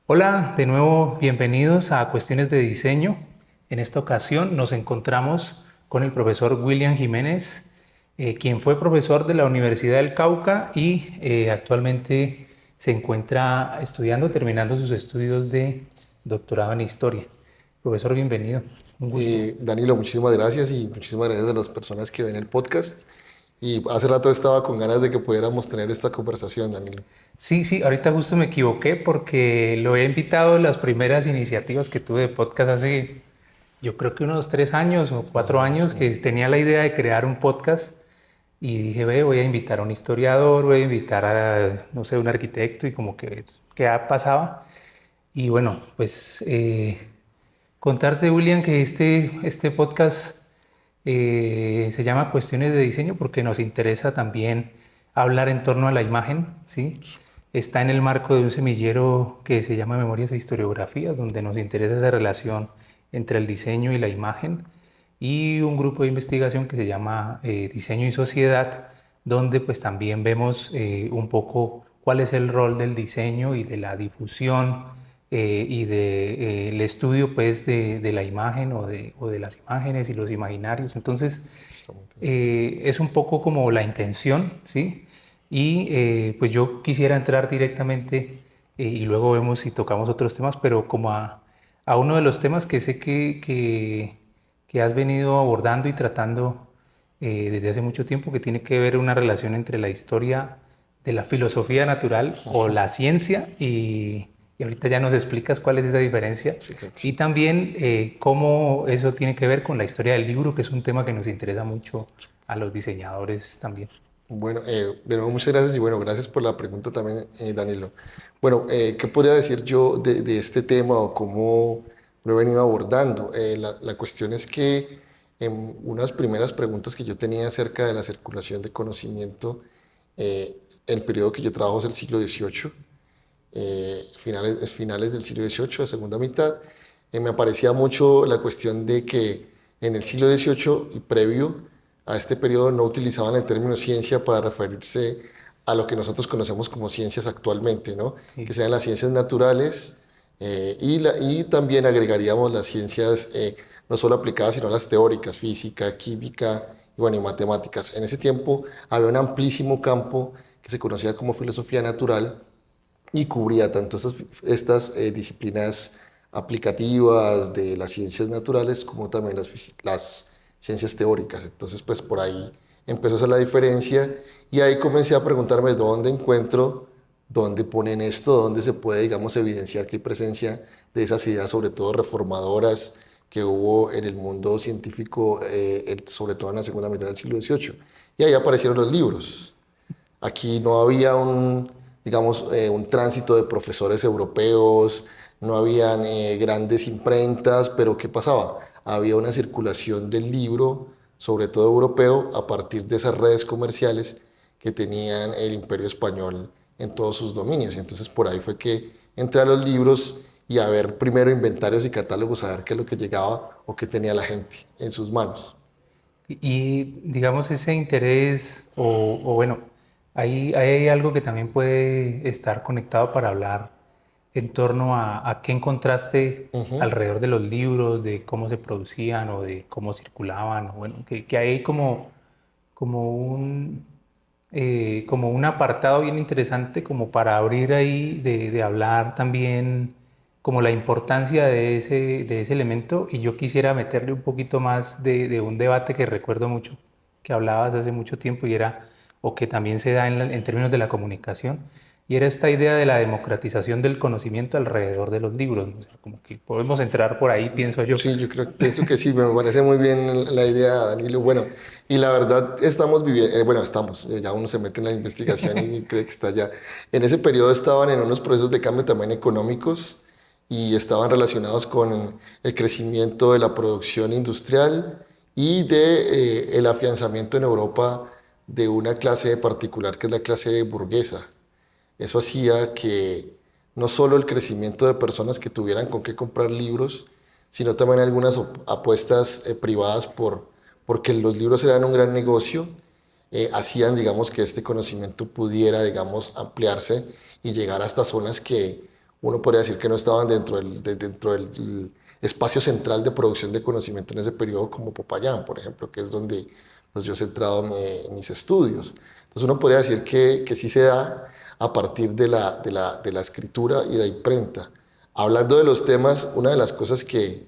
Hola, de nuevo bienvenidos a Cuestiones de Diseño. En esta ocasión nos encontramos con el profesor William Jiménez, quien fue profesor de la Universidad del Cauca y actualmente se encuentra estudiando, terminando sus estudios de doctorado en Historia. Profesor, bienvenido. Un gusto. Danilo, muchísimas gracias y muchísimas gracias a las personas que ven el podcast. Y hace rato estaba con ganas de que pudiéramos tener esta conversación, Danilo. Sí, sí, ahorita justo me equivoqué porque lo he invitado en las primeras iniciativas que tuve de podcast hace, yo creo que unos 3 años o Más o 4 años, menos, que tenía la idea de crear un podcast y dije, ve, voy a invitar a un historiador, voy a invitar a, no sé, un arquitecto y como que qué pasaba. Y bueno, pues contarte, William, que este podcast se llama Cuestiones de Diseño porque nos interesa también hablar en torno a la imagen, ¿sí? Está en el marco de un semillero que se llama Memorias e Historiografías, donde nos interesa esa relación entre el diseño y la imagen, y un grupo de investigación que se llama Diseño y Sociedad, donde pues también vemos un poco cuál es el rol del diseño y de la difusión y de el estudio pues de la imagen o de las imágenes y los imaginarios. Entonces, está muy interesante. es un poco como la intención, ¿sí? Y pues yo quisiera entrar directamente y luego vemos si tocamos otros temas, pero como a uno de los temas que sé que has venido abordando y tratando desde hace mucho tiempo, que tiene que ver una relación entre la historia de la filosofía natural o Ajá. la ciencia y ahorita ya nos explicas cuál es esa diferencia Sí, creo que y sí. también cómo eso tiene que ver con la historia del libro, que es un tema que nos interesa mucho a los diseñadores también. Bueno, de nuevo muchas gracias y bueno, gracias por la pregunta también, Danilo. Bueno, ¿qué podría decir yo de este tema o cómo lo he venido abordando? La cuestión es que unas primeras preguntas que yo tenía acerca de la circulación de conocimiento, el periodo que yo trabajo es el siglo XVIII, finales del siglo XVIII, de segunda mitad, me aparecía mucho la cuestión de que en el siglo XVIII y previo a este periodo no utilizaban el término ciencia para referirse a lo que nosotros conocemos como ciencias actualmente, ¿no? Que Sí. sean las ciencias naturales y también agregaríamos las ciencias no solo aplicadas, sino las teóricas, física, química y, bueno, y matemáticas. En ese tiempo había un amplísimo campo que se conocía como filosofía natural y cubría tanto estas disciplinas aplicativas de las ciencias naturales como también las ciencias teóricas. Entonces, pues por ahí empezó a hacer la diferencia y ahí comencé a preguntarme dónde encuentro, dónde ponen esto, dónde se puede, digamos, evidenciar que hay presencia de esas ideas, sobre todo reformadoras, que hubo en el mundo científico, sobre todo en la segunda mitad del siglo XVIII. Y ahí aparecieron los libros. Aquí no había digamos, un tránsito de profesores europeos, no habían grandes imprentas, pero ¿qué pasaba? Había una circulación del libro, sobre todo europeo, a partir de esas redes comerciales que tenían el Imperio Español en todos sus dominios. Entonces por ahí fue que entré a los libros y a ver primero inventarios y catálogos, a ver qué es lo que llegaba o qué tenía la gente en sus manos. Y digamos ese interés, o bueno, hay algo que también puede estar conectado para hablar en torno a qué encontraste Ujú. alrededor de los libros, de cómo se producían o de cómo circulaban, o bueno, que hay como como un apartado bien interesante como para abrir ahí de hablar también como la importancia de ese elemento y yo quisiera meterle un poquito más de un debate que recuerdo mucho que hablabas hace mucho tiempo y era, o que también se da en términos de la comunicación, y era esta idea de la democratización del conocimiento alrededor de los libros, ¿no? O sea, como que podemos entrar por ahí, pienso yo. Sí, pienso que sí, me parece muy bien la idea, Danilo. Bueno, y la verdad estamos viviendo, bueno, ya uno se mete en la investigación y cree que está ya. En ese periodo estaban en unos procesos de cambio también económicos y estaban relacionados con el crecimiento de la producción industrial y de el afianzamiento en Europa de una clase particular que es la clase burguesa. Eso hacía que no solo el crecimiento de personas que tuvieran con qué comprar libros, sino también algunas apuestas privadas porque los libros eran un gran negocio, hacían, digamos, que este conocimiento pudiera, digamos, ampliarse y llegar hasta zonas que uno podría decir que no estaban dentro del espacio central de producción de conocimiento en ese periodo, como Popayán, por ejemplo, que es donde pues, yo he centrado mis estudios. Entonces uno podría decir que sí se da a partir de la escritura y de la imprenta. Hablando de los temas, una de las cosas que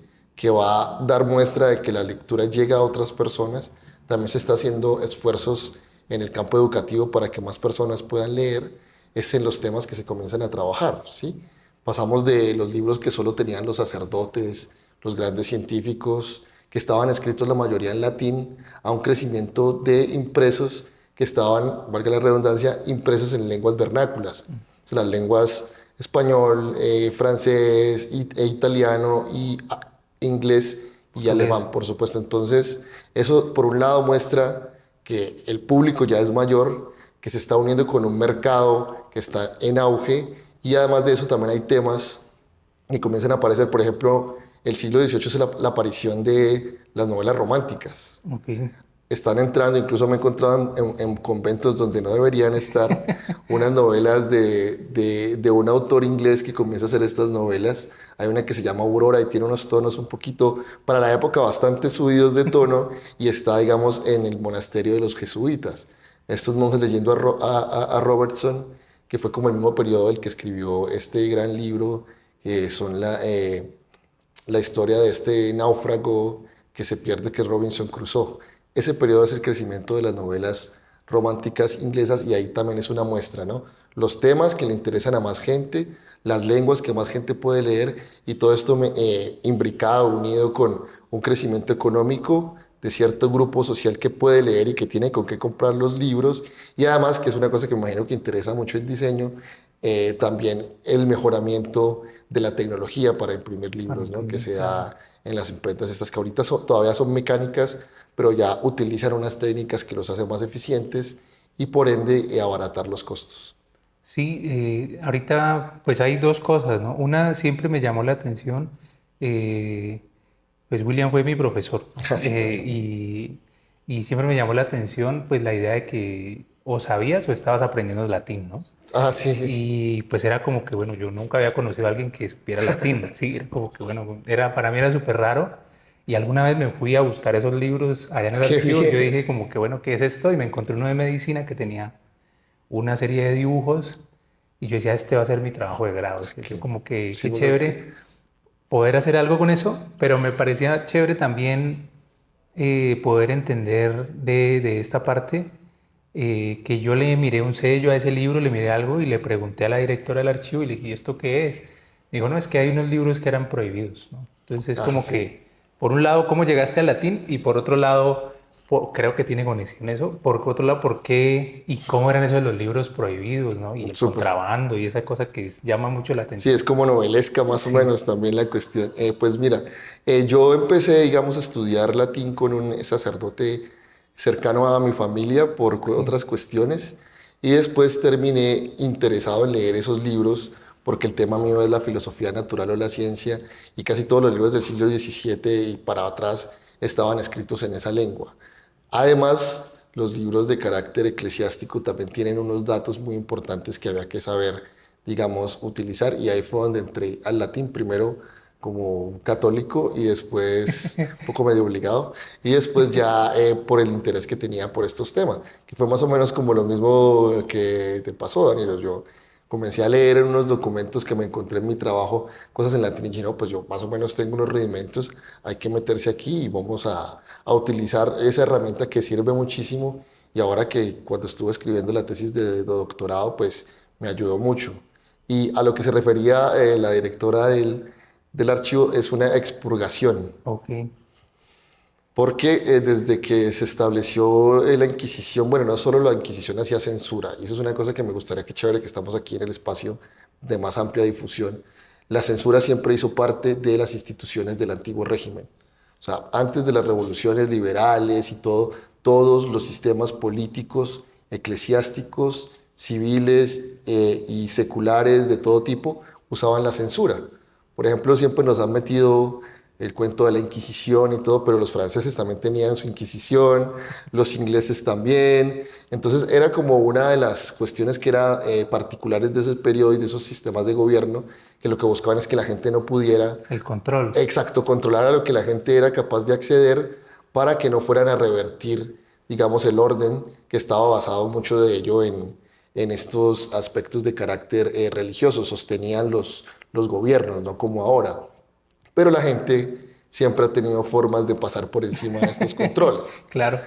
va a dar muestra de que la lectura llega a otras personas, también se está haciendo esfuerzos en el campo educativo para que más personas puedan leer, es en los temas que se comienzan a trabajar, ¿sí? Pasamos de los libros que solo tenían los sacerdotes, los grandes científicos, que estaban escritos la mayoría en latín, a un crecimiento de impresos que estaban, valga la redundancia, impresos en lenguas vernáculas. O sea, las lenguas español, francés italiano y inglés y Portugués. alemán, por supuesto. Entonces, eso por un lado muestra que el público ya es mayor, que se está uniendo con un mercado que está en auge y además de eso también hay temas que comienzan a aparecer. Por ejemplo, el siglo XVIII es la aparición de las novelas románticas. Ok. Están entrando, incluso me he encontrado en conventos donde no deberían estar, unas novelas de un autor inglés que comienza a hacer estas novelas. Hay una que se llama Aurora y tiene unos tonos un poquito, para la época, bastante subidos de tono y está, digamos, en el monasterio de los jesuitas. Estos monjes leyendo a Robertson, que fue como el mismo periodo del que escribió este gran libro, que son la historia de este náufrago que se pierde, que es Robinson Crusoe. Ese periodo es el crecimiento de las novelas románticas inglesas y ahí también es una muestra, ¿no? Los temas que le interesan a más gente, las lenguas que más gente puede leer y todo esto imbricado, unido con un crecimiento económico de cierto grupo social que puede leer y que tiene con qué comprar los libros y además, que es una cosa que me imagino que interesa mucho el diseño, también el mejoramiento de la tecnología para imprimir Para libros, ¿no? Que imprimir, se claro. da en las imprentas estas que ahorita todavía son mecánicas, pero ya utilizan unas técnicas que los hacen más eficientes y por ende abaratar los costos. Sí, ahorita pues hay dos cosas, ¿no? Una siempre me llamó la atención, eh, pues William fue mi profesor, ¿no? Así. Y siempre me llamó la atención pues la idea de que o sabías o estabas aprendiendo latín, ¿no? Ah, sí. Y pues era como que, bueno, yo nunca había conocido a alguien que supiera latín, sí, era como que, bueno, para mí era súper raro. Y alguna vez me fui a buscar esos libros allá en el Qué archivo y yo bien. dije como que, bueno, ¿qué es esto? Y me encontré uno de medicina que tenía una serie de dibujos y yo decía, este va a ser mi trabajo de grado. O sea, yo como que, Sí, qué bueno, que, chévere poder hacer algo con eso, pero me parecía chévere también poder entender de esta parte, que yo le miré un sello a ese libro, le miré algo y le pregunté a la directora del archivo y le dije, ¿y esto qué es? Me dijo, no, es que hay unos libros que eran prohibidos, ¿no? Entonces es ah, como sí. que, por un lado, ¿cómo llegaste al latín? Y por otro lado, creo que tiene conexión eso. Por otro lado, ¿por qué y cómo eran esos de los libros prohibidos, ¿no? Y el Súper. contrabando y esa cosa que llama mucho la Sí, es atención. como novelesca más o Sí, menos también la cuestión. Pues mira, yo empecé, digamos, a estudiar latín con un sacerdote cercano a mi familia por ok, otras cuestiones y después terminé interesado en leer esos libros porque el tema mío es la filosofía natural o la ciencia y casi todos los libros del siglo XVII y para atrás estaban escritos en esa lengua. Además, los libros de carácter eclesiástico también tienen unos datos muy importantes que había que saber, digamos, utilizar. Y ahí fue donde entré al latín, primero como católico y después un poco medio obligado. Y después ya por el interés que tenía por estos temas, que fue más o menos como lo mismo que te pasó, Danilo. Yo comencé a leer en unos documentos que me encontré en mi trabajo, cosas en latín y dije, no, pues yo más o menos tengo unos rudimentos, hay que meterse aquí y vamos a utilizar esa herramienta que sirve muchísimo y ahora que cuando estuve escribiendo la tesis de doctorado, pues me ayudó mucho. Y a lo que se refería la directora del archivo es una expurgación, ok, porque desde que se estableció la Inquisición, bueno, no solo la Inquisición hacía censura, y eso es una cosa que me gustaría, que chévere que estamos aquí en el espacio de más amplia difusión, la censura siempre hizo parte de las instituciones del antiguo régimen. O sea, antes de las revoluciones liberales y todo, todos los sistemas políticos, eclesiásticos, civiles y seculares de todo tipo usaban la censura. Por ejemplo, siempre nos han metido el cuento de la Inquisición y todo, pero los franceses también tenían su Inquisición, los ingleses también. Entonces era como una de las cuestiones que era particulares de ese periodo y de esos sistemas de gobierno, que lo que buscaban es que la gente no pudiera, El control. exacto, controlar a lo que la gente era capaz de acceder para que no fueran a revertir, digamos, el orden que estaba basado mucho de ello en estos aspectos de carácter religioso, sostenían los gobiernos, no como ahora. Pero la gente siempre ha tenido formas de pasar por encima de estos controles. Claro.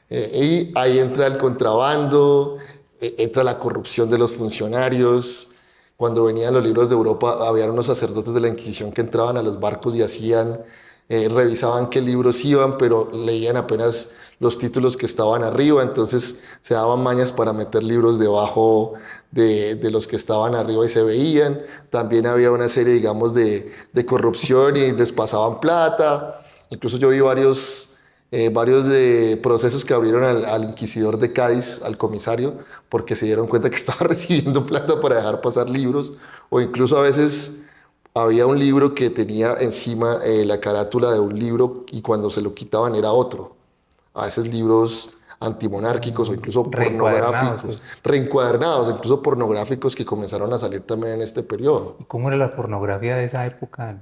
Y ahí entra el contrabando, entra la corrupción de los funcionarios. Cuando venían los libros de Europa, había unos sacerdotes de la Inquisición que entraban a los barcos y hacían, revisaban qué libros iban, pero leían apenas los títulos que estaban arriba, entonces se daban mañas para meter libros debajo de los que estaban arriba y se veían. También había una serie, digamos, de corrupción y les pasaban plata. Incluso yo vi varios de procesos que abrieron al inquisidor de Cádiz, al comisario, porque se dieron cuenta que estaba recibiendo plata para dejar pasar libros, o incluso a veces había un libro que tenía encima la carátula de un libro y cuando se lo quitaban era otro. A veces libros antimonárquicos o incluso Reencuadernados, pornográficos, pues. reencuadernados, incluso pornográficos que comenzaron a salir también en este periodo. ¿Y cómo era la pornografía de esa época?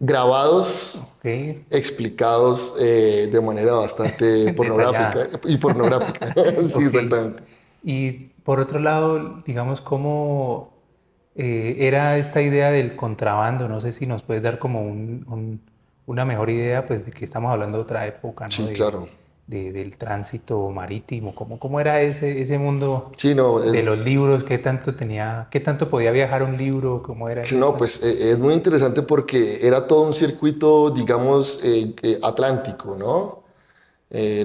Grabados Ok, explicados de manera bastante pornográfica detallada. y pornográfica. Sí, Ok. exactamente. Y por otro lado, digamos, ¿cómo era esta idea del contrabando? No sé si nos puedes dar como una mejor idea, pues, de que estamos hablando de otra época, ¿no? Sí, claro. Del tránsito marítimo. ¿Cómo era ese mundo Sí, no, de los libros? ¿Qué tanto tenía, qué tanto podía viajar un libro? ¿Cómo era sí, no, eso? pues es muy interesante porque era todo un circuito, digamos, atlántico, ¿no?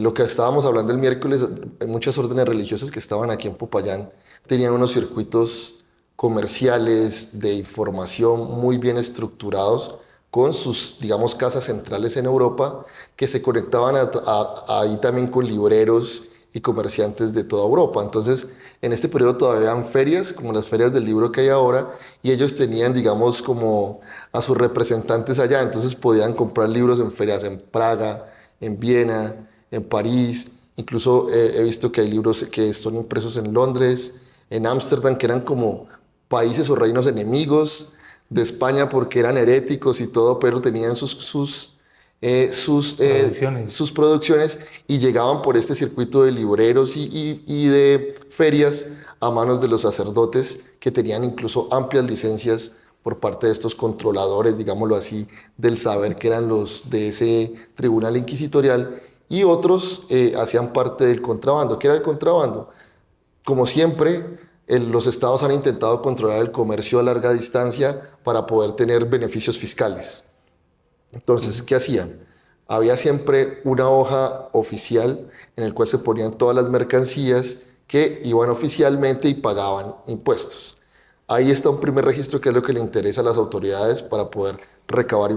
Lo que estábamos hablando el miércoles, muchas órdenes religiosas que estaban aquí en Popayán tenían unos circuitos comerciales de información muy bien estructurados con sus, digamos, casas centrales en Europa que se conectaban ahí también con libreros y comerciantes de toda Europa. Entonces, en este periodo todavía eran ferias, como las ferias del libro que hay ahora, y ellos tenían, digamos, como a sus representantes allá, entonces podían comprar libros en ferias en Praga, en Viena, en París, incluso he visto que hay libros que son impresos en Londres, en Ámsterdam, que eran como países o reinos enemigos de España porque eran heréticos y todo, pero tenían Producciones. sus producciones y llegaban por este circuito de libreros y de ferias a manos de los sacerdotes que tenían incluso amplias licencias por parte de estos controladores, digámoslo así, del saber que eran los de ese tribunal inquisitorial y otros hacían parte del contrabando. ¿Qué era el contrabando? Como siempre, los estados han intentado controlar el comercio a larga distancia para poder tener beneficios fiscales. Entonces, Sí. ¿qué hacían? Había siempre una hoja oficial en la cual se ponían todas las mercancías que iban oficialmente y pagaban impuestos. Ahí está un primer registro que es lo que le interesa a las autoridades para poder recabar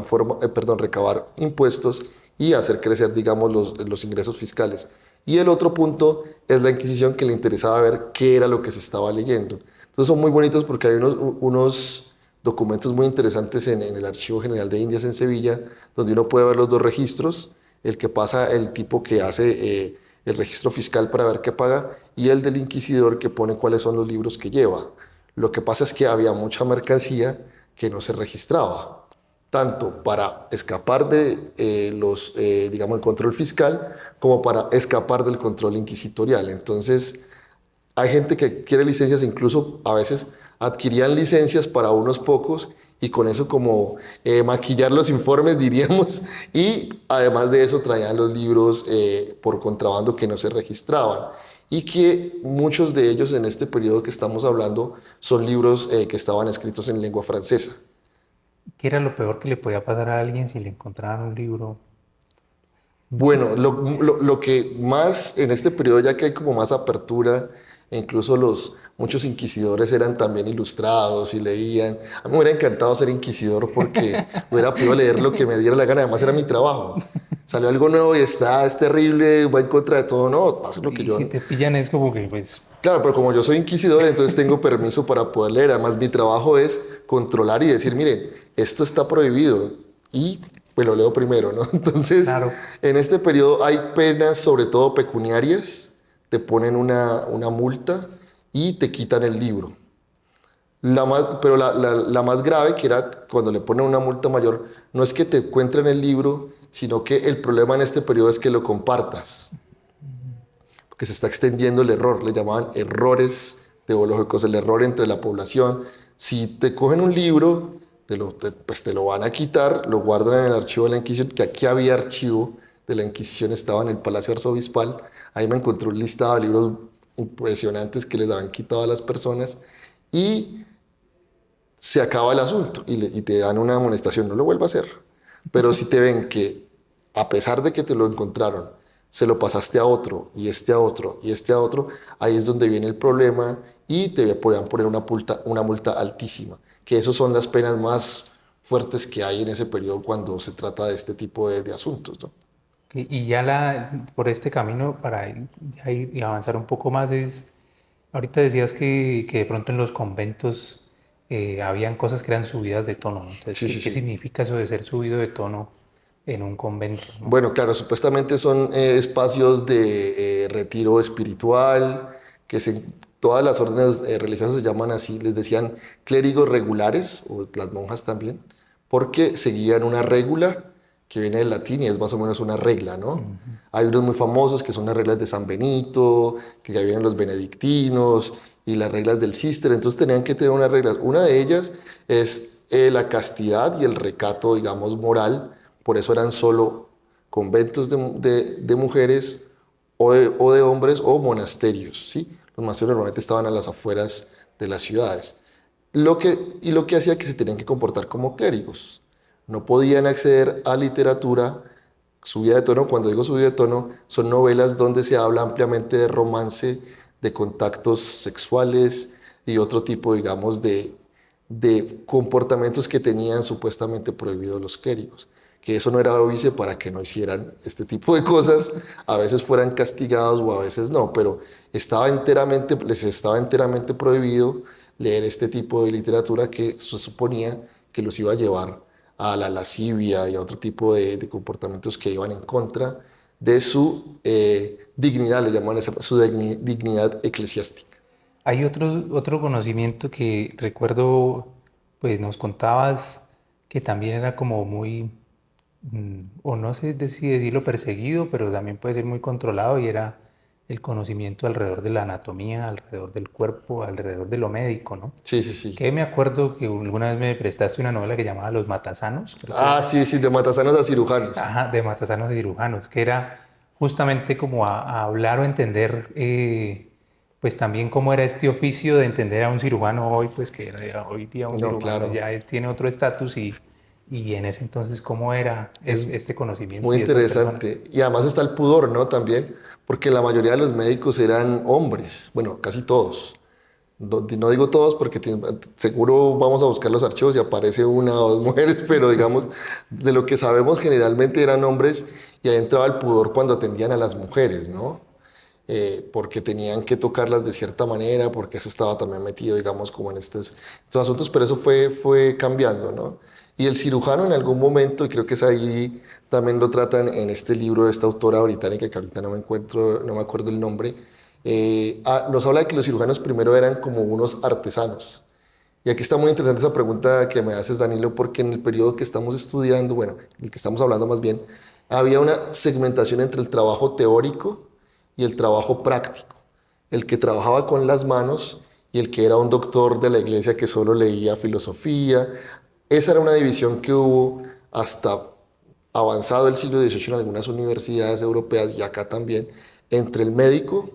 impuestos y hacer crecer, digamos, los ingresos fiscales. Y el otro punto es la Inquisición que le interesaba ver qué era lo que se estaba leyendo. Entonces son muy bonitos porque hay unos documentos muy interesantes en el Archivo General de Indias en Sevilla, donde uno puede ver los dos registros, el que pasa el tipo que hace el registro fiscal para ver qué paga y el del inquisidor que pone cuáles son los libros que lleva. Lo que pasa es que había mucha mercancía que no se registraba, tanto para escapar de digamos, el control fiscal como para escapar del control inquisitorial. Entonces, hay gente que quiere licencias, incluso a veces adquirían licencias para unos pocos y con eso como maquillar los informes, diríamos, y además de eso traían los libros por contrabando que no se registraban y que muchos de ellos en este periodo que estamos hablando son libros que estaban escritos en lengua francesa. ¿Qué era lo peor que le podía pasar a alguien si le encontraban un libro? Bueno, lo que más en este periodo, ya que hay como más apertura, e incluso muchos inquisidores eran también ilustrados y leían. A mí me hubiera encantado ser inquisidor porque hubiera podido leer lo que me diera la gana, además era mi trabajo. Salió algo nuevo y es terrible, va en contra de todo, no, pasa lo que Y yo... si te pillan es como que, pues, Claro, pero como yo soy inquisidor, entonces tengo permiso para poder leer. Además, mi trabajo es controlar y decir, miren, esto está prohibido. Y Pues lo leo primero, ¿no? Entonces, Claro. en este periodo hay penas, sobre todo pecuniarias, te ponen una multa y te quitan el libro. Pero la más grave, que era cuando le ponen una multa mayor, no es que te encuentren el libro, sino que el problema en este periodo es que lo compartas, porque se está extendiendo el error, le llamaban errores teológicos, el error entre la población. Si te cogen un libro, pues te lo van a quitar, lo guardan en el archivo de la Inquisición, que aquí había archivo de la Inquisición, estaba en el Palacio Arzobispal, ahí me encontré un listado de libros impresionantes que les habían quitado a las personas, y se acaba el asunto y te dan una amonestación, no lo vuelva a hacer. Pero si te ven que a pesar de que te lo encontraron, se lo pasaste a otro y este a otro y este a otro, ahí es donde viene el problema y te podrían poner una multa altísima, que esas son las penas más fuertes que hay en ese periodo cuando se trata de este tipo de asuntos, ¿no? Y ya por este camino, para ya ir y avanzar un poco más, ahorita decías que de pronto en los conventos habían cosas que eran subidas de tono, ¿no? Entonces, Sí, sí, ¿qué sí. significa eso de ser subido de tono en un convento, ¿no? Bueno, claro, supuestamente son espacios de retiro espiritual, que todas las órdenes religiosas se llaman así, les decían clérigos regulares, o las monjas también, porque seguían una regla que viene del latín y es más o menos una regla, ¿no? Ujú. Hay unos muy famosos que son las reglas de San Benito, que ya vienen los benedictinos, y las reglas del Cister, entonces tenían que tener unas reglas. Una de ellas es la castidad y el recato, digamos, moral, por eso eran solo conventos de mujeres o de hombres o monasterios, ¿sí? Los monasterios normalmente estaban a las afueras de las ciudades. Lo que hacía que se tenían que comportar como clérigos. No podían acceder a literatura subida de tono. Cuando digo subida de tono, son novelas donde se habla ampliamente de romance, de contactos sexuales y otro tipo, digamos, de comportamientos que tenían supuestamente prohibidos los clérigos. Que eso no era óbice para que no hicieran este tipo de cosas, a veces fueran castigados o a veces no, pero les estaba enteramente prohibido leer este tipo de literatura que se suponía que los iba a llevar a la lascivia y a otro tipo de comportamientos que iban en contra de su dignidad, le llaman su dignidad eclesiástica. Hay otro conocimiento que recuerdo, pues nos contabas que también era como muy, o no sé si decirlo perseguido, pero también puede ser muy controlado y era el conocimiento alrededor de la anatomía, alrededor del cuerpo, alrededor de lo médico, ¿no? Sí, sí, sí. Que me acuerdo que alguna vez me prestaste una novela que llamaba Los Matasanos, creo que Ah, era, sí, sí, de matasanos a cirujanos. ajá, de Matasanos y cirujanos, que era justamente como a hablar o entender, pues también cómo era este oficio de entender a un cirujano hoy, pues que hoy día un No, cirujano claro. ya él tiene otro estatus y en ese entonces cómo era Es este conocimiento muy y estas personas. interesante. Y además está el pudor, ¿no? También, porque la mayoría de los médicos eran hombres, bueno, casi todos. No digo todos porque seguro vamos a buscar los archivos y aparece una o dos mujeres, pero digamos, de lo que sabemos generalmente eran hombres y ahí entraba el pudor cuando atendían a las mujeres, ¿no? Porque tenían que tocarlas de cierta manera, porque eso estaba también metido, digamos, como en estos asuntos, pero eso fue cambiando, ¿no? Y el cirujano en algún momento, y creo que es ahí, también lo tratan en este libro de esta autora británica, que ahorita no me acuerdo el nombre, nos habla de que los cirujanos primero eran como unos artesanos. Y aquí está muy interesante esa pregunta que me haces, Danilo, porque en el periodo que estamos estudiando, bueno, el que estamos hablando más bien, había una segmentación entre el trabajo teórico y el trabajo práctico. El que trabajaba con las manos y el que era un doctor de la iglesia que solo leía filosofía. Esa era una división que hubo hasta avanzado el siglo XVIII en algunas universidades europeas y acá también, entre el médico,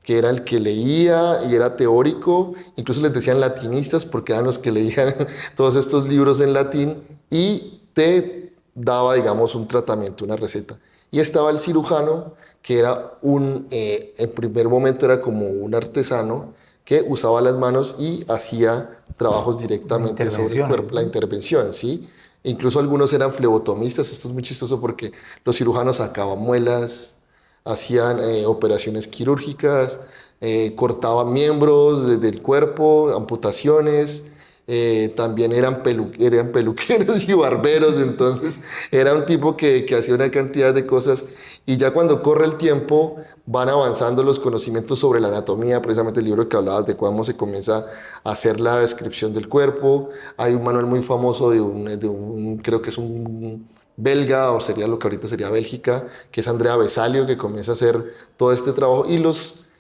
que era el que leía y era teórico, incluso les decían latinistas porque eran los que leían todos estos libros en latín y te daba, digamos, un tratamiento, una receta. Y estaba el cirujano, que era en primer momento era como un artesano que usaba las manos y hacía trabajos La directamente sobre el intervención, cuerpo, la ¿no? intervención, ¿sí? Incluso algunos eran flebotomistas, esto es muy chistoso porque los cirujanos sacaban muelas, hacían operaciones quirúrgicas, cortaban miembros del cuerpo, amputaciones, también eran peluqueros y barberos, entonces era un tipo que hacía una cantidad de cosas y ya cuando corre el tiempo van avanzando los conocimientos sobre la anatomía, precisamente el libro que hablabas de cómo se comienza a hacer la descripción del cuerpo. Hay un manual muy famoso creo que es un belga, o sería lo que ahorita sería Bélgica, que es Andrea Vesalio, que comienza a hacer todo este trabajo y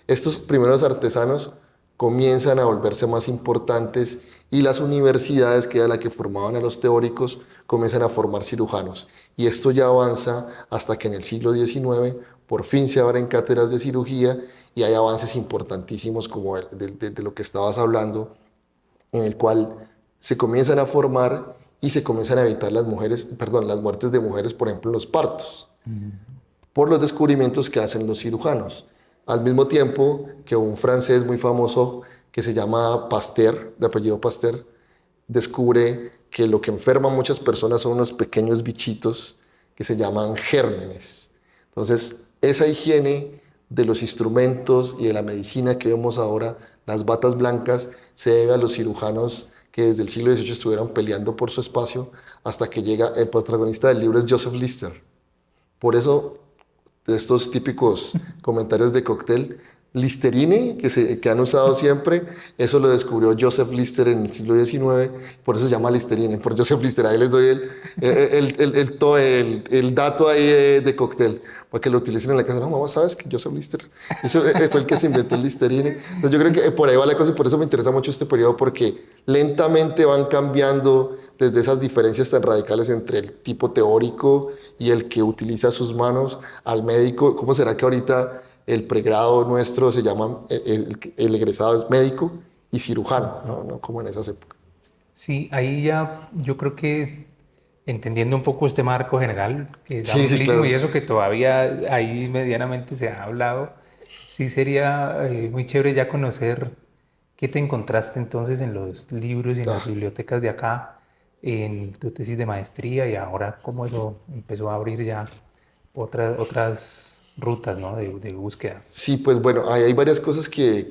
estos primeros artesanos comienzan a volverse más importantes y las universidades, que era la que formaban a los teóricos, comienzan a formar cirujanos. Y esto ya avanza hasta que en el siglo XIX por fin se abren cátedras de cirugía y hay avances importantísimos como de lo que estabas hablando, en el cual se comienzan a formar y se comienzan a evitar las muertes de mujeres, por ejemplo, en los partos por los descubrimientos que hacen los cirujanos. Al mismo tiempo que un francés muy famoso que se llama Pasteur, de apellido Pasteur, descubre que lo que enferma a muchas personas son unos pequeños bichitos que se llaman gérmenes. Entonces, esa higiene de los instrumentos y de la medicina que vemos ahora, las batas blancas, se debe a los cirujanos que desde el siglo XVIII estuvieron peleando por su espacio hasta que llega el protagonista del libro es Joseph Lister. Por eso de estos típicos comentarios de cóctel. Listerine, que han usado siempre, eso lo descubrió Joseph Lister en el siglo XIX, por eso se llama Listerine, por Joseph Lister. Ahí les doy el dato ahí de cóctel, para que lo utilicen en la casa. No, mamá, ¿sabes que Joseph Lister? Eso fue el que se inventó el Listerine. Entonces yo creo que por ahí va la cosa y por eso me interesa mucho este periodo, porque lentamente van cambiando desde esas diferencias tan radicales entre el tipo teórico y el que utiliza sus manos al médico. ¿Cómo será que ahorita el pregrado nuestro se llama, el egresado es médico y cirujano, ¿no? Como en esas épocas. Sí, ahí ya yo creo que entendiendo un poco este marco general, que es Sí, sí, amplísimo claro. y eso que todavía ahí medianamente se ha hablado, sí sería muy chévere ya conocer qué te encontraste entonces en los libros y en las Ah, bibliotecas de acá, en tu tesis de maestría y ahora cómo eso empezó a abrir ya otras rutas, ¿no? de búsqueda. sí, pues bueno, hay varias cosas que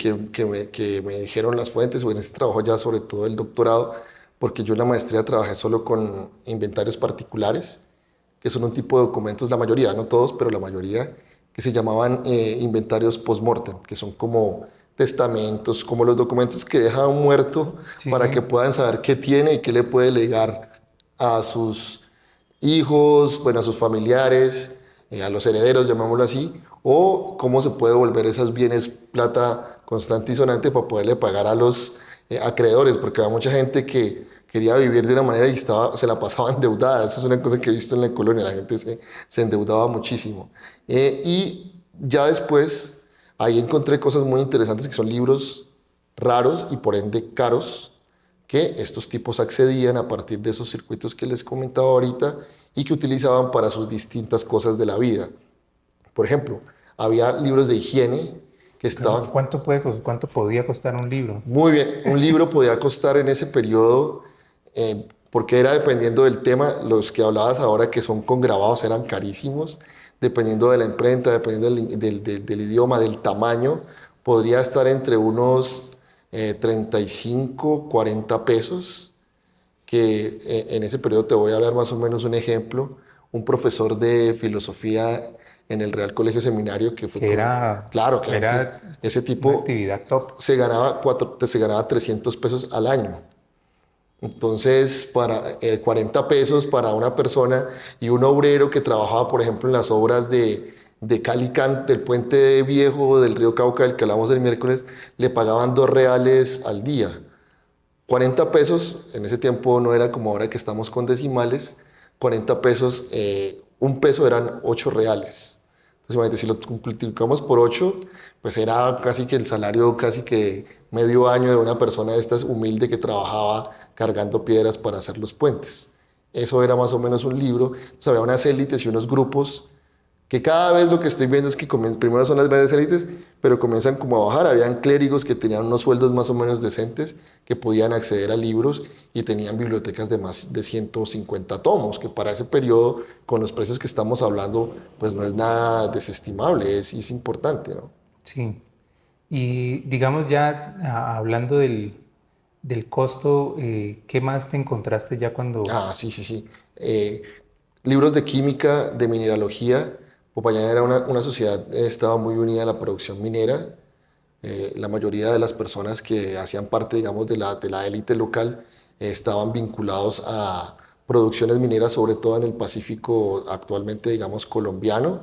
me dijeron las fuentes, o en este trabajo ya sobre todo el doctorado, porque yo en la maestría trabajé solo con inventarios particulares, que son un tipo de documentos, la mayoría, no todos, pero la mayoría, que se llamaban inventarios post-mortem, que son como testamentos, como los documentos que deja un muerto para que Sí, puedan saber qué tiene y qué le puede legar a sus hijos, bueno, a sus familiares, a los herederos, llamémoslo así, o cómo se puede volver esos bienes plata constante y sonante para poderle pagar a los acreedores, porque había mucha gente que quería vivir de una manera y se la pasaba endeudada. Eso es una cosa que he visto en la colonia, la gente se endeudaba muchísimo. Y ya después, ahí encontré cosas muy interesantes que son libros raros y por ende caros, que estos tipos accedían a partir de esos circuitos que les comentaba ahorita y que utilizaban para sus distintas cosas de la vida. Por ejemplo, había libros de higiene que estaban cuánto podía costar un libro? muy bien. Un libro podía costar en ese periodo, porque era dependiendo del tema, los que hablabas ahora que son con grabados eran carísimos, dependiendo de la imprenta, dependiendo del idioma, del tamaño, podría estar entre unos 35, 40 pesos, que en ese periodo te voy a hablar más o menos un ejemplo. Un profesor de filosofía en el Real Colegio Seminario, que fue Que como, era, claro, que era ese una tipo actividad top. se ganaba 300 pesos al año. Entonces, para 40 pesos para una persona y un obrero que trabajaba, por ejemplo, en las obras de Calicán, del puente viejo del río Cauca, del que hablamos el miércoles, le pagaban 2 reales al día. 40 pesos, en ese tiempo no era como ahora que estamos con decimales, 40 pesos, un peso eran 8 reales. Entonces, imagínate, si lo multiplicamos por 8, pues era casi que el salario, casi que medio año de una persona de estas humilde que trabajaba cargando piedras para hacer los puentes. Eso era más o menos un libro. Entonces, había unas élites y unos grupos que cada vez lo que estoy viendo es que primero son las grandes élites, pero comienzan como a bajar. Habían clérigos que tenían unos sueldos más o menos decentes, que podían acceder a libros y tenían bibliotecas de más de 150 tomos, que para ese periodo, con los precios que estamos hablando, pues no es nada desestimable, es importante, ¿no? Sí. Y digamos ya hablando del costo, ¿qué más te encontraste ya cuando... Ah, sí, sí, sí. Libros de química, de mineralogía. Popayán era una sociedad, estaba muy unida a la producción minera. La mayoría de las personas que hacían parte, digamos, de la élite local estaban vinculados a producciones mineras, sobre todo en el Pacífico actualmente, digamos, colombiano,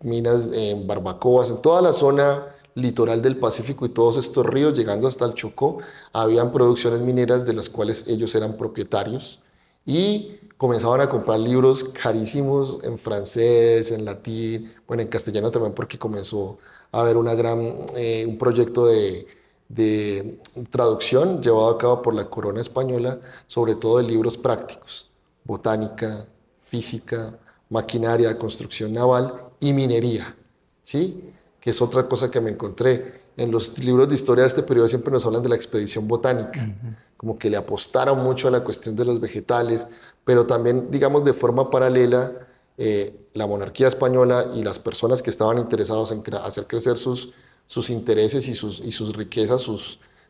minas en Barbacoas, en toda la zona litoral del Pacífico y todos estos ríos, llegando hasta el Chocó, habían producciones mineras de las cuales ellos eran propietarios y comenzaban a comprar libros carísimos en francés, en latín, bueno, en castellano también porque comenzó a haber un proyecto de traducción llevado a cabo por la corona española, sobre todo de libros prácticos, botánica, física, maquinaria, construcción naval y minería, ¿sí? Que es otra cosa que me encontré. En los libros de historia de este periodo siempre nos hablan de la expedición botánica, Ujú. como que le apostaron mucho a la cuestión de los vegetales, pero también, digamos, de forma paralela, la monarquía española y las personas que estaban interesados en hacer crecer sus intereses y sus riquezas,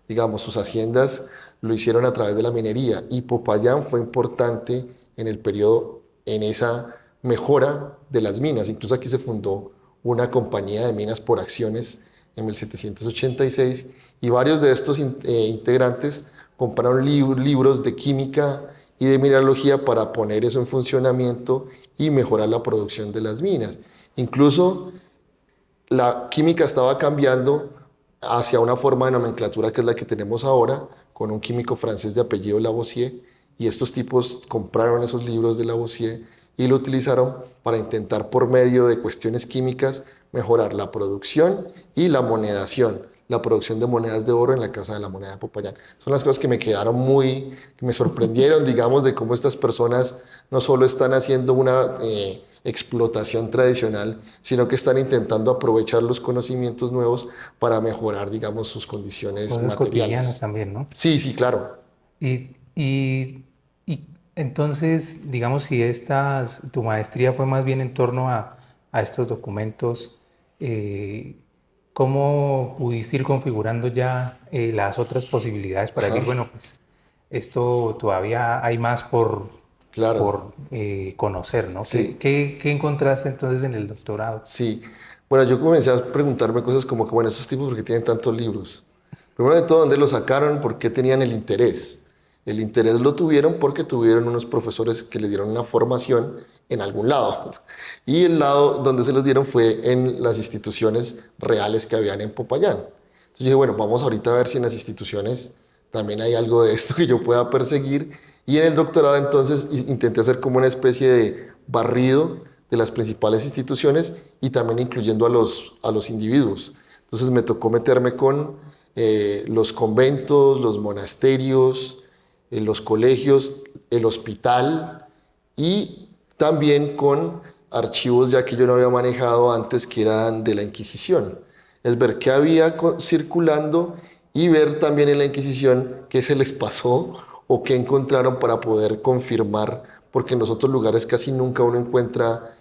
digamos, sus haciendas, lo hicieron a través de la minería. Y Popayán fue importante en el periodo, en esa mejora de las minas. Incluso aquí se fundó una compañía de minas por acciones en 1786 y varios de estos integrantes compraron libros de química y de mineralogía para poner eso en funcionamiento y mejorar la producción de las minas. Incluso la química estaba cambiando hacia una forma de nomenclatura que es la que tenemos ahora, con un químico francés de apellido Lavoisier, y estos tipos compraron esos libros de Lavoisier y lo utilizaron para intentar por medio de cuestiones químicas mejorar la producción y la monedación, la producción de monedas de oro en la Casa de la Moneda de Popayán. Son las cosas que me quedaron que me sorprendieron, digamos, de cómo estas personas no solo están haciendo una explotación tradicional, sino que están intentando aprovechar los conocimientos nuevos para mejorar, digamos, sus condiciones Cosas cotidianas materiales. también, ¿no? Sí, sí, claro. Y, y, y entonces, digamos, si tu maestría fue más bien en torno a estos documentos, eh, ¿cómo pudiste ir configurando ya las otras posibilidades para decir, Ajá, bueno, pues esto todavía hay más claro. por conocer, ¿no? ¿Qué, Sí, qué encontraste entonces en el doctorado? sí. Bueno, yo comencé a preguntarme cosas como que, bueno, esos tipos, ¿por qué tienen tantos libros? Primero de todo, ¿dónde los sacaron? ¿Por qué tenían el interés? El interés lo tuvieron porque tuvieron unos profesores que les dieron una formación en algún lado. Y el lado donde se los dieron fue en las instituciones reales que habían en Popayán. Entonces yo dije, bueno, vamos ahorita a ver si en las instituciones también hay algo de esto que yo pueda perseguir. Y en el doctorado entonces intenté hacer como una especie de barrido de las principales instituciones y también incluyendo a los individuos. Entonces me tocó meterme con los conventos, los monasterios, los colegios, el hospital y también con archivos ya que yo no había manejado antes que eran de la Inquisición. Es ver qué había circulando y ver también en la Inquisición qué se les pasó o qué encontraron para poder confirmar, porque en los otros lugares casi nunca uno encuentra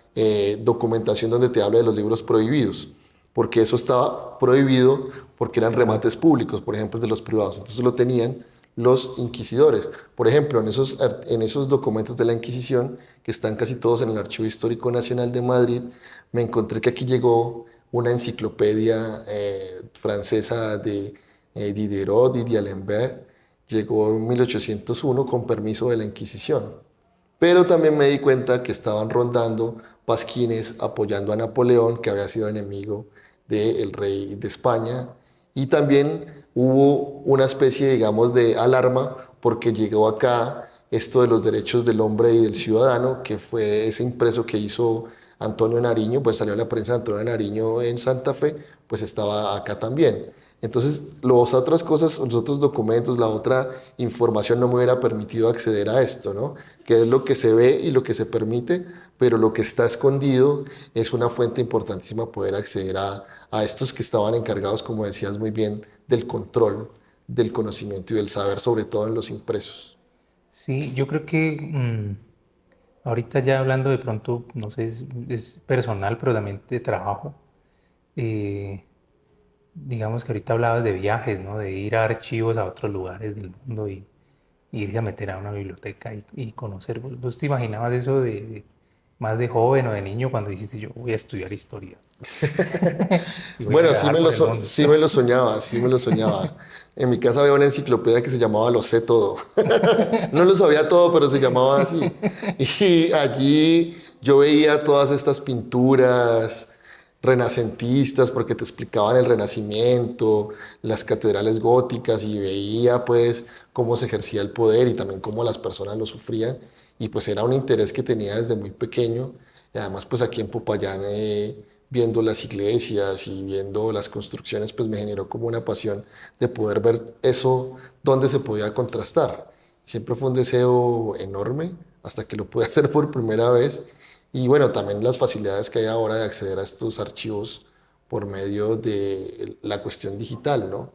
documentación donde te habla de los libros prohibidos, porque eso estaba prohibido porque eran Claro. remates públicos, por ejemplo, de los privados. Entonces lo tenían los inquisidores. Por ejemplo, en esos documentos de la Inquisición, que están casi todos en el Archivo Histórico Nacional de Madrid, me encontré que aquí llegó una enciclopedia francesa de Diderot y d'Alembert, llegó en 1801 con permiso de la Inquisición. Pero también me di cuenta que estaban rondando pasquines apoyando a Napoleón, que había sido enemigo del rey de España. Y también hubo una especie, digamos, de alarma porque llegó acá esto de los derechos del hombre y del ciudadano, que fue ese impreso que hizo Antonio Nariño, pues salió en la prensa de Antonio Nariño en Santa Fe, pues estaba acá también. Entonces, las otras cosas, los otros documentos, la otra información no me hubiera permitido acceder a esto, ¿no? Que es lo que se ve y lo que se permite, pero lo que está escondido es una fuente importantísima poder acceder a estos que estaban encargados, como decías muy bien, del control del conocimiento y del saber, sobre todo en los impresos. Sí, yo creo que ahorita ya hablando de pronto, no sé, es personal, pero también de trabajo. eh, digamos que ahorita hablabas de viajes, ¿no? De ir a archivos a otros lugares del mundo y irse a meter a una biblioteca y conocer. ¿Vos te imaginabas eso más de joven o de niño cuando dijiste yo voy a estudiar historia y voy a Bueno, viajar por el mundo? sí me lo soñaba, sí me lo soñaba. En mi casa había una enciclopedia que se llamaba Lo sé todo. No lo sabía todo, pero se llamaba así. Y allí yo veía todas estas pinturas renacentistas porque te explicaban el Renacimiento, las catedrales góticas y veía pues cómo se ejercía el poder y también cómo las personas lo sufrían. Y pues era un interés que tenía desde muy pequeño. Y además pues aquí en Popayán viendo las iglesias y viendo las construcciones pues me generó como una pasión de poder ver eso donde se podía contrastar. Siempre fue un deseo enorme hasta que lo pude hacer por primera vez. Y bueno, también las facilidades que hay ahora de acceder a estos archivos por medio de la cuestión digital, ¿no?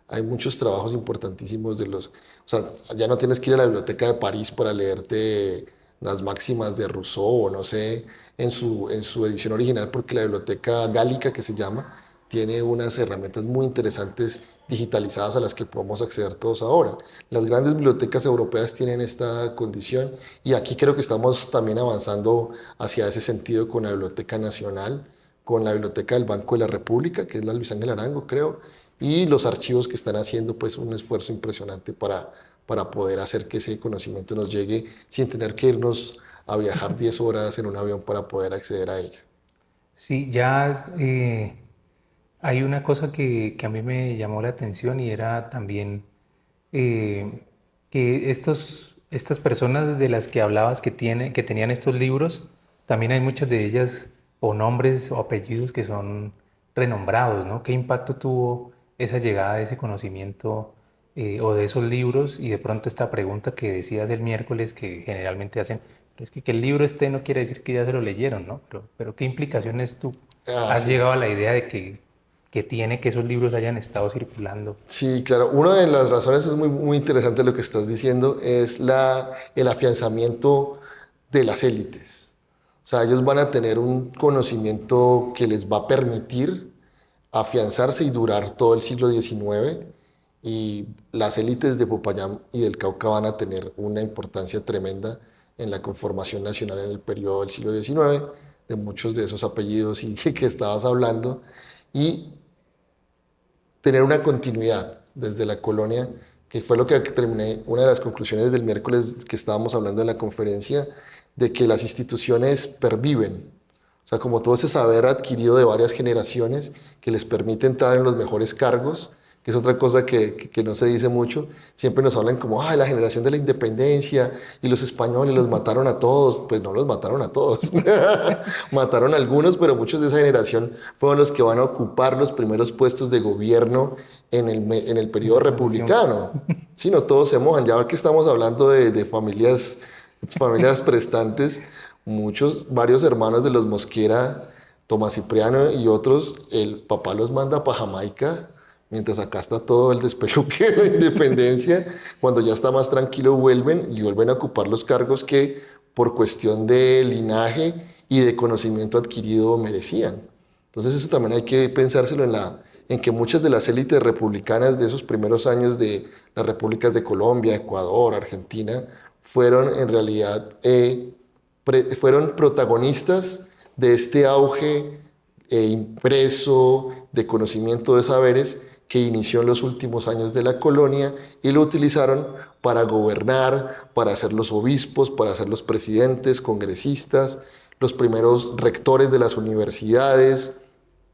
Hay muchos trabajos importantísimos o sea, ya no tienes que ir a la biblioteca de París para leerte las máximas de Rousseau o no sé, en su edición original, porque la biblioteca gálica que se llama, tiene unas herramientas muy interesantes digitalizadas a las que podemos acceder todos ahora. Las grandes bibliotecas europeas tienen esta condición y aquí creo que estamos también avanzando hacia ese sentido con la Biblioteca Nacional, con la Biblioteca del Banco de la República, que es la Luis Ángel Arango, creo, y los archivos que están haciendo pues un esfuerzo impresionante para poder hacer que ese conocimiento nos llegue sin tener que irnos a viajar 10 horas en un avión para poder acceder a ella. Sí, ya hay una cosa que a mí me llamó la atención y era también que estas personas de las que hablabas que tenían estos libros, también hay muchas de ellas o nombres o apellidos que son renombrados, ¿no? ¿Qué impacto tuvo esa llegada de ese conocimiento o de esos libros? Y de pronto esta pregunta que decías el miércoles que generalmente hacen, pero es que el libro esté no quiere decir que ya se lo leyeron, ¿no? Pero ¿qué implicaciones tú Ah, has sí. llegado a la idea de que tiene que esos libros hayan estado circulando? Sí, claro. Una de las razones es muy interesante lo que estás diciendo, es el afianzamiento de las élites. O sea, ellos van a tener un conocimiento que les va a permitir afianzarse y durar todo el siglo XIX y las élites de Popayán y del Cauca van a tener una importancia tremenda en la conformación nacional en el periodo del siglo XIX, de muchos de esos apellidos y que estabas hablando, y tener una continuidad desde la colonia, que fue lo que terminé, una de las conclusiones del miércoles que estábamos hablando en la conferencia, de que las instituciones perviven. O sea, como todo ese saber adquirido de varias generaciones que les permite entrar en los mejores cargos, que es otra cosa que no se dice mucho, siempre nos hablan como, ay, la generación de la independencia y los españoles los mataron a todos. Pues no los mataron a todos. Mataron a algunos, pero muchos de esa generación fueron los que van a ocupar los primeros puestos de gobierno en el En periodo la transición. republicano. Si no, todos se mojan. Ya que estamos hablando de familias prestantes, varios hermanos de los Mosquera, Tomás Cipriano y otros, el papá los manda para Jamaica, mientras acá está todo el despeluque de la independencia. Cuando ya está más tranquilo vuelven a ocupar los cargos que por cuestión de linaje y de conocimiento adquirido merecían. Entonces eso también hay que pensárselo en que muchas de las élites republicanas de esos primeros años de las repúblicas de Colombia, Ecuador, Argentina, fueron en realidad fueron protagonistas de este auge impreso de conocimiento de saberes que inició en los últimos años de la colonia y lo utilizaron para gobernar, para ser los obispos, para ser los presidentes, congresistas, los primeros rectores de las universidades,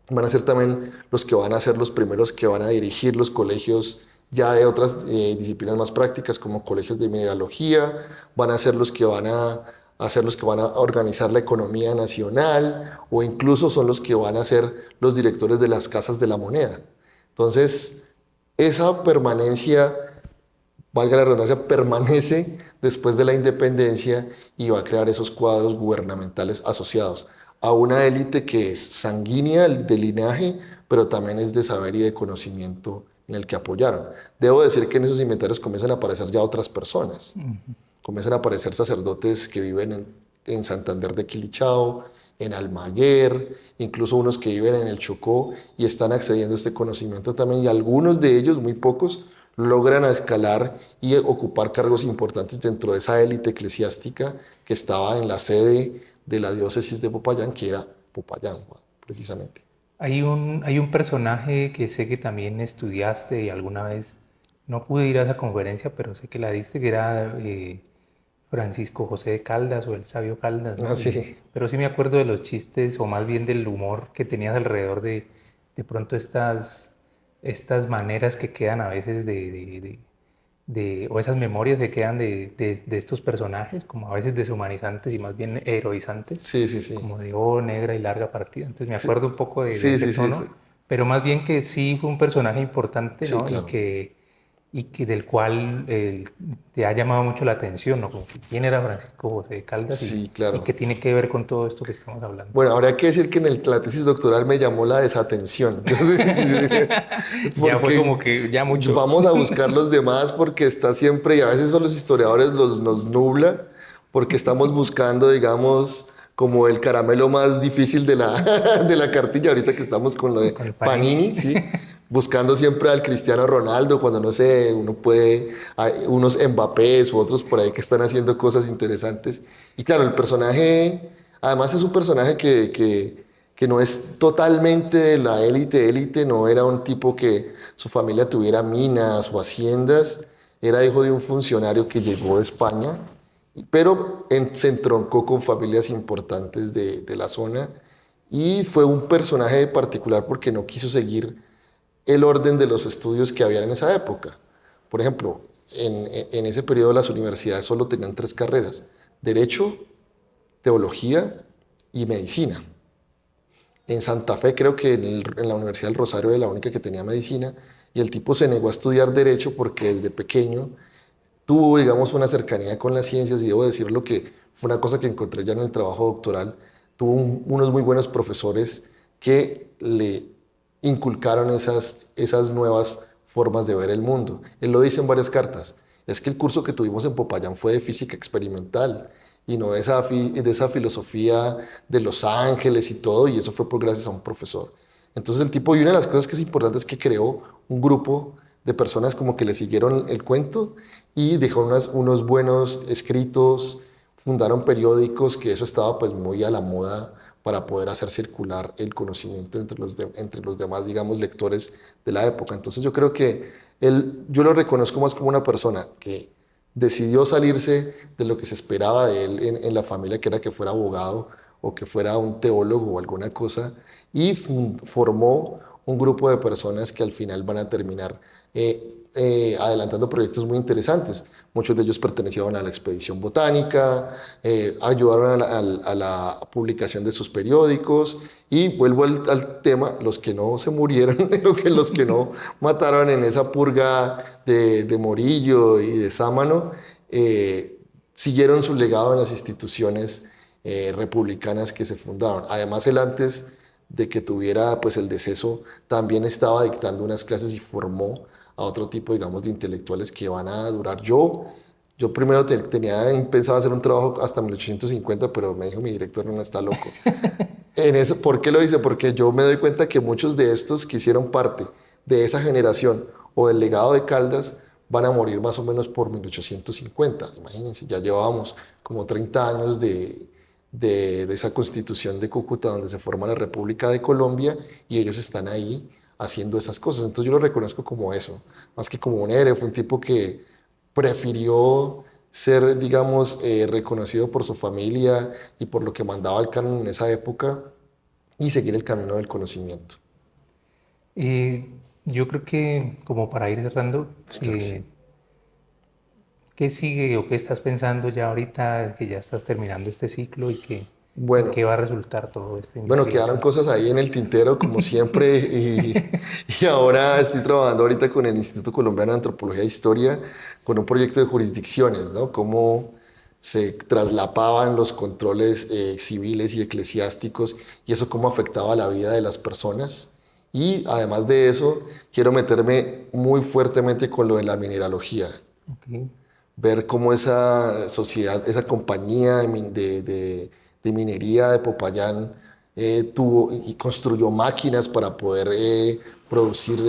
van a ser también los que van a ser los primeros que van a dirigir los colegios ya de otras disciplinas más prácticas como colegios de mineralogía, van a ser los que van a ser los que van a organizar la economía nacional o incluso son los que van a ser los directores de las casas de la moneda. Entonces, esa permanencia, valga la redundancia, permanece después de la independencia y va a crear esos cuadros gubernamentales asociados a una élite que es sanguínea de linaje, pero también es de saber y de conocimiento en el que apoyaron. Debo decir que en esos inventarios comienzan a aparecer ya otras personas. Comienzan a aparecer sacerdotes que viven en Santander de Quilichao, en Almaguer, incluso unos que viven en el Chocó y están accediendo a este conocimiento también, y algunos de ellos, muy pocos, logran escalar y ocupar cargos importantes dentro de esa élite eclesiástica que estaba en la sede de la diócesis de Popayán, que era Popayán, precisamente. Hay un personaje que sé que también estudiaste y alguna vez no pude ir a esa conferencia, pero sé que la diste, que era Francisco José de Caldas o el sabio Caldas, Ah, ¿no? sí, Pero sí me acuerdo de los chistes o más bien del humor que tenías alrededor de pronto estas maneras que quedan a veces o esas memorias que quedan de estos personajes, como a veces deshumanizantes y más bien heroizantes, sí, sí, sí. como de oh, negra y larga partida. Entonces me Sí, acuerdo un poco de sí, ese sí, sí, tono, sí, pero más bien que sí fue un personaje importante, sí, ¿no? claro. Y que del cual te ha llamado mucho la atención, ¿no? Como que quién era Francisco José de Caldas Sí, y claro. qué tiene que ver con todo esto que estamos hablando. Bueno, habría que decir que en la tesis doctoral me llamó la desatención. Ya fue Porque como que ya mucho. vamos a buscar los demás porque está siempre, y a veces son los historiadores nos nubla, porque estamos buscando, digamos, como el caramelo más difícil de de la cartilla, ahorita que estamos con lo de Con el Panini. Panini, ¿sí? Buscando siempre al Cristiano Ronaldo, cuando no sé, uno puede, hay unos Mbappés u otros por ahí que están haciendo cosas interesantes. Y claro, el personaje, además es un personaje que no es totalmente de la élite, no era un tipo que su familia tuviera minas o haciendas, era hijo de un funcionario que llegó de España, pero se entroncó con familias importantes de la zona y fue un personaje particular porque no quiso seguir el orden de los estudios que había en esa época. Por ejemplo, en ese periodo las universidades solo tenían tres carreras: Derecho, Teología y Medicina. En Santa Fe creo que en la Universidad del Rosario era la única que tenía medicina, y el tipo se negó a estudiar derecho porque desde pequeño tuvo, digamos, una cercanía con las ciencias, y debo decirlo que fue una cosa que encontré ya en el trabajo doctoral. Tuvo unos muy buenos profesores que le inculcaron esas nuevas formas de ver el mundo. Él lo dice en varias cartas. Es que el curso que tuvimos en Popayán fue de física experimental y no de esa filosofía de los ángeles y todo, y eso fue por gracias a un profesor. Entonces el tipo, y una de las cosas que es importante es que creó un grupo de personas como que le siguieron el cuento y dejó unos buenos escritos, fundaron periódicos, que eso estaba pues muy a la moda para poder hacer circular el conocimiento entre los demás, digamos, lectores de la época. Entonces yo creo que yo lo reconozco más como una persona que decidió salirse de lo que se esperaba de él en la familia, que era que fuera abogado o que fuera un teólogo o alguna cosa, y formó un grupo de personas que al final van a terminar adelantando proyectos muy interesantes. Muchos de ellos pertenecieron a la expedición botánica, ayudaron a la publicación de sus periódicos, y vuelvo al tema: los que no se murieron, los que no mataron en esa purga de Morillo y de Sámano, siguieron su legado en las instituciones republicanas que se fundaron. Además, él, antes de que tuviera pues el deceso, también estaba dictando unas clases y formó a otro tipo, digamos, de intelectuales que van a durar. Yo primero tenía pensado hacer un trabajo hasta 1850, pero me dijo mi director: no, está loco. ¿Por qué lo hice? Porque yo me doy cuenta que muchos de estos que hicieron parte de esa generación o del legado de Caldas van a morir más o menos por 1850. Imagínense, ya llevábamos como 30 años de esa constitución de Cúcuta donde se forma la República de Colombia, y ellos están ahí haciendo esas cosas. Entonces yo lo reconozco como eso, más que como un héroe. Fue un tipo que prefirió ser, digamos, reconocido por su familia y por lo que mandaba el canon en esa época, y seguir el camino del conocimiento. Yo creo que como para ir cerrando, Sí, claro que sí. ¿qué sigue o qué estás pensando ya ahorita que ya estás terminando este ciclo en Bueno, qué va a resultar toda esta bueno, quedaron investigación? cosas ahí en el tintero, como siempre, y ahora estoy trabajando ahorita con el Instituto Colombiano de Antropología e Historia, con un proyecto de jurisdicciones, ¿no? Cómo se traslapaban los controles civiles y eclesiásticos, y eso cómo afectaba la vida de las personas. Y además de eso, quiero meterme muy fuertemente con lo de la mineralogía, Ok. ver cómo esa sociedad, esa compañía de de minería de Popayán tuvo y construyó máquinas para poder producir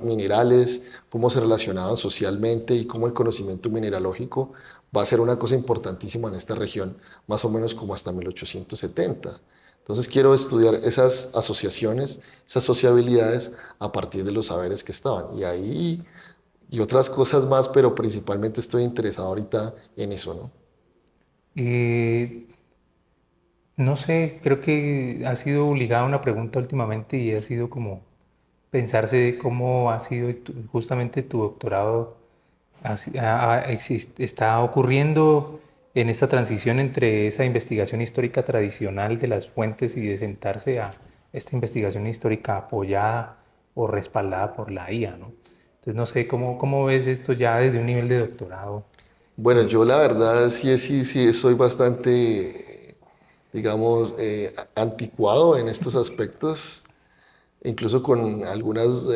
minerales, cómo se relacionaban socialmente y cómo el conocimiento mineralógico va a ser una cosa importantísima en esta región, más o menos como hasta 1870. Entonces quiero estudiar esas asociaciones, esas sociabilidades a partir de los saberes que estaban. Y ahí, y otras cosas más, pero principalmente estoy interesado ahorita en eso, ¿no? Eh, no sé, creo que ha sido obligada una pregunta últimamente y ha sido como pensarse cómo ha sido justamente tu doctorado está ocurriendo en esta transición entre esa investigación histórica tradicional de las fuentes y de sentarse a esta investigación histórica apoyada o respaldada por la IA, ¿no? Entonces no sé cómo ves esto ya desde un nivel de doctorado. Bueno, Eh, yo la verdad sí soy bastante, digamos, anticuado en estos aspectos, incluso con algunas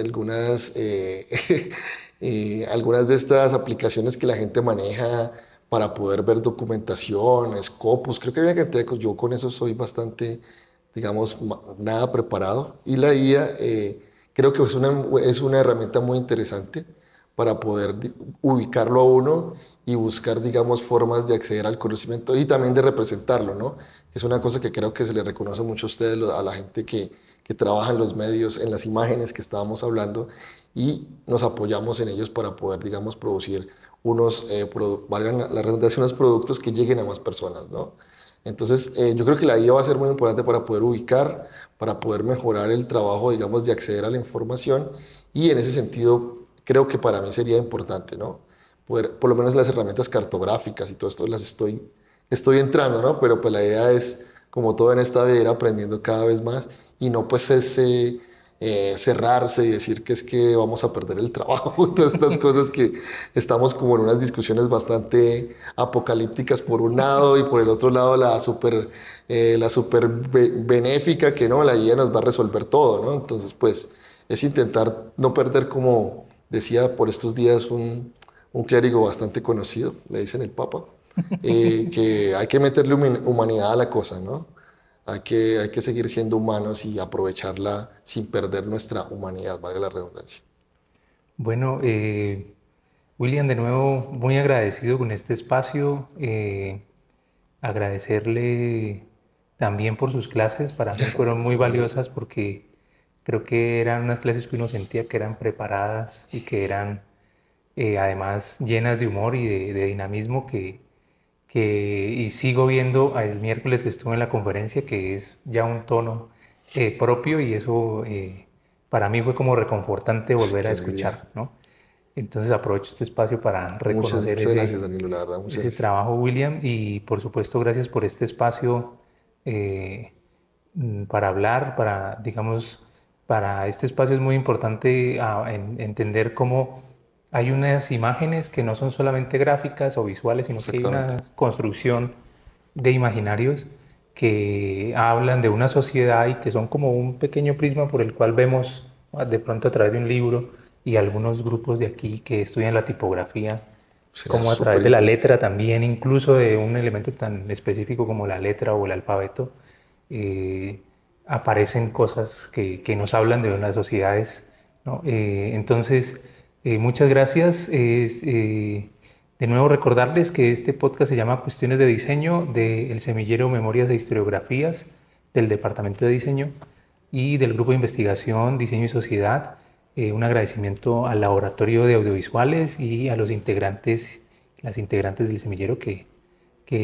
de estas aplicaciones que la gente maneja para poder ver documentación, Scopus, creo que hay una cantidad de cosas. Yo con eso soy bastante, digamos, nada preparado. Y la IA creo que es una herramienta muy interesante para poder ubicarlo a uno y buscar, digamos, formas de acceder al conocimiento y también de representarlo, ¿no? Es una cosa que creo que se le reconoce mucho a ustedes, a la gente que trabaja en los medios, en las imágenes que estábamos hablando, y nos apoyamos en ellos para poder, digamos, producir valgan la redundancia, unos productos que lleguen a más personas, ¿no? Entonces, yo creo que la IA va a ser muy importante para poder ubicar, para poder mejorar el trabajo, digamos, de acceder a la información, y en ese sentido, creo que para mí sería importante, ¿no? Poder, por lo menos las herramientas cartográficas y todo esto estoy entrando, ¿no? Pero pues la idea es, como todo en esta vida, ir aprendiendo cada vez más y no pues cerrarse y decir que es que vamos a perder el trabajo y todas estas cosas que estamos como en unas discusiones bastante apocalípticas por un lado y por el otro lado la super benéfica que no, la IA nos va a resolver todo, ¿no? Entonces pues es intentar no perder, como decía por estos días un clérigo bastante conocido, le dicen el Papa, que hay que meterle humanidad a la cosa, ¿no? Hay que seguir siendo humanos y aprovecharla sin perder nuestra humanidad, valga la redundancia. bueno, William, de nuevo, muy agradecido con este espacio. Agradecerle también por sus clases. Para mí fueron muy Gracias, Danilo. valiosas porque creo que eran unas clases que uno sentía que eran preparadas y que eran además llenas de humor y de dinamismo y sigo viendo el miércoles que estuve en la conferencia que es ya un tono propio y eso para mí fue como reconfortante volver a Qué alegría. escuchar, ¿no? Entonces aprovecho este espacio para reconocer Muchas gracias, Danilo, la verdad, muchas ese gracias. trabajo, William, y por supuesto gracias por este espacio eh, para hablar, digamos, para este espacio es muy importante entender cómo hay unas imágenes que no son solamente gráficas o visuales, sino que hay Exactamente. una construcción de imaginarios que hablan de una sociedad y que son como un pequeño prisma por el cual vemos de pronto a través de un libro y algunos grupos de aquí que estudian la tipografía, Sería como a súper través de la interesante. letra también, incluso de un elemento tan específico como la letra o el alfabeto, eh, aparecen cosas que nos hablan de las sociedades, ¿no? Entonces, muchas gracias. De nuevo recordarles que este podcast se llama Cuestiones de Diseño del Semillero Memorias e Historiografías del Departamento de Diseño y del Grupo de Investigación Diseño y Sociedad. Un agradecimiento al Laboratorio de Audiovisuales y a los integrantes, las integrantes del semillero que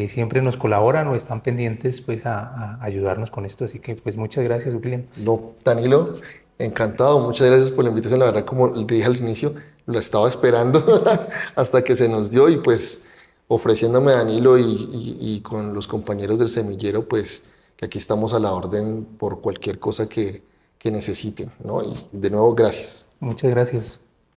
siempre nos colaboran o están pendientes pues a ayudarnos con esto. Así que pues muchas gracias, William. No, Danilo, encantado, muchas gracias por la invitación. La verdad, como le dije al inicio, lo estaba esperando hasta que se nos dio y pues ofreciéndome Danilo y con los compañeros del semillero, pues que aquí estamos a la orden por cualquier cosa que necesiten, ¿no? Y de nuevo, gracias. Muchas gracias.